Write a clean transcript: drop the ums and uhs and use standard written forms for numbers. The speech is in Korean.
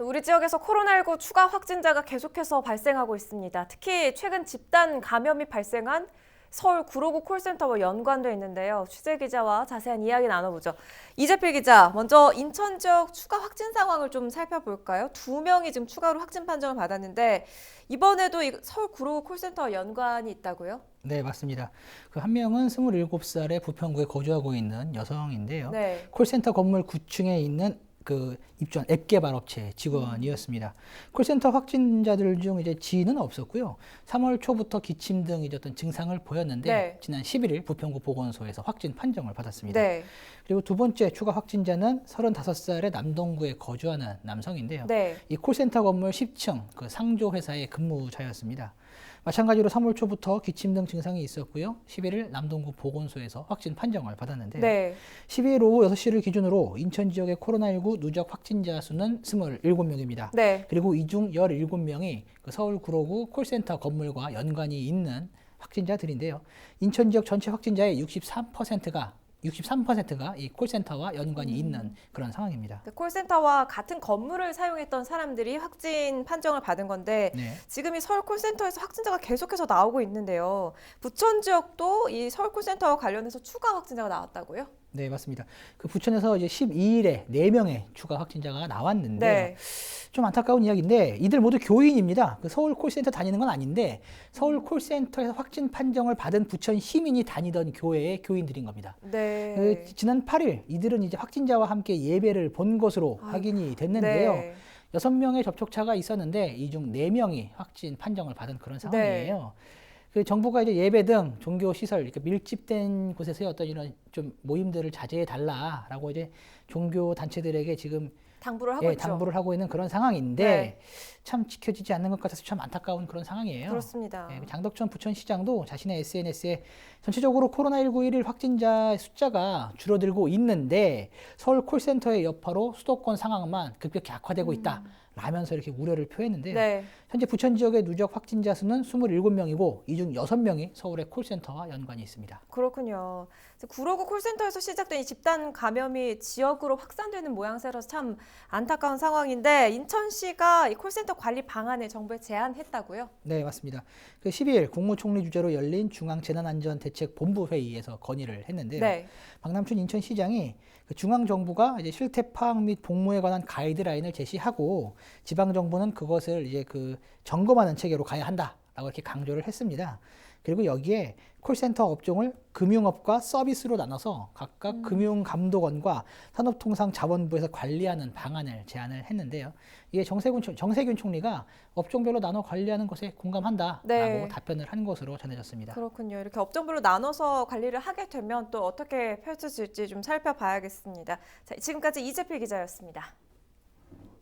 우리 지역에서 코로나19 추가 확진자가 계속해서 발생하고 있습니다. 특히 최근 집단 감염이 발생한 서울 구로구 콜센터와 연관돼 있는데요. 취재 기자와 자세한 이야기 나눠보죠. 이재필 기자, 먼저 인천 지역 추가 확진 상황을 좀 살펴볼까요? 2명이 지금 추가로 확진 판정을 받았는데 이번에도 서울 구로구 콜센터와 연관이 있다고요? 네, 맞습니다. 그 한 명은 27살의 부평구에 거주하고 있는 여성인데요. 네. 콜센터 건물 9층에 있는 그 입주한 앱 개발 업체 직원이었습니다. 콜센터 확진자들 중 이제 지인은 없었고요. 3월 초부터 기침 등 이제 어떤 증상을 보였는데 네. 지난 11일 부평구 보건소에서 확진 판정을 받았습니다. 네. 그리고 두 번째 추가 확진자는 35살의 남동구에 거주하는 남성인데요. 네. 이 콜센터 건물 10층 그 상조 회사의 근무자였습니다. 마찬가지로 3월 초부터 기침 등 증상이 있었고요. 11일 남동구 보건소에서 확진 판정을 받았는데요. 네. 12일 오후 6시를 기준으로 인천 지역의 코로나19 누적 확진자 수는 27명입니다. 네. 그리고 이 중 17명이 그 서울 구로구 콜센터 건물과 연관이 있는 확진자들인데요. 인천 지역 전체 확진자의 63%가 이 콜센터와 연관이 있는 그런 상황입니다. 콜센터와 같은 건물을 사용했던 사람들이 확진 판정을 받은 건데 네. 지금 이 서울 콜센터에서 확진자가 계속해서 나오고 있는데요. 부천 지역도 이 서울 콜센터와 관련해서 추가 확진자가 나왔다고요? 네, 맞습니다. 그 부천에서 이제 12일에 4명의 추가 확진자가 나왔는데 네. 좀 안타까운 이야기인데 이들 모두 교인입니다. 그 서울 콜센터 다니는 건 아닌데 서울 콜센터에서 확진 판정을 받은 부천 시민이 다니던 교회의 교인들인 겁니다. 네. 그 지난 8일 이들은 이제 확진자와 함께 예배를 본 것으로 확인이 됐는데요. 네. 6명의 접촉자가 있었는데 이 중 4명이 확진 판정을 받은 그런 상황이에요. 그 정부가 이제 예배 등 종교 시설 이렇게 밀집된 곳에서의 어떤 이런 좀 모임들을 자제해 달라라고 이제 종교 단체들에게 지금 당부를 하고 있죠. 당부를 하고 있는 그런 상황인데 네. 참 지켜지지 않는 것 같아서 참 안타까운 그런 상황이에요. 그렇습니다. 장덕천 부천시장도 자신의 SNS에 전체적으로 코로나19 일일 확진자 숫자가 줄어들고 있는데 서울 콜센터의 여파로 수도권 상황만 급격히 악화되고 있다. 라면서 이렇게 우려를 표했는데요. 네. 현재 부천 지역의 누적 확진자 수는 27명이고 이 중 6명이 서울의 콜센터와 연관이 있습니다. 그렇군요. 구로구 콜센터에서 시작된 이 집단 감염이 지역으로 확산되는 모양새라서 참 안타까운 상황인데 인천시가 이 콜센터 관리 방안을 정부에 제안했다고요? 네, 맞습니다. 그 12일 국무총리 주재로 열린 중앙재난안전대책본부 회의에서 건의를 했는데요. 네. 박남춘 인천시장이 그 중앙정부가 이제 실태 파악 및 복무에 관한 가이드라인을 제시하고 지방정부는 그것을 이제 그 점검하는 체계로 가야 한다라고 이렇게 강조를 했습니다. 그리고 여기에 콜센터 업종을 금융업과 서비스로 나눠서 각각 금융감독원과 산업통상자원부에서 관리하는 방안을 제안을 했는데요. 이게 정세균 총리가 업종별로 나눠 관리하는 것에 공감한다라고 네. 답변을 한 것으로 전해졌습니다. 그렇군요. 이렇게 업종별로 나눠서 관리를 하게 되면 또 어떻게 펼쳐질지 좀 살펴봐야겠습니다. 자, 지금까지 이재필 기자였습니다.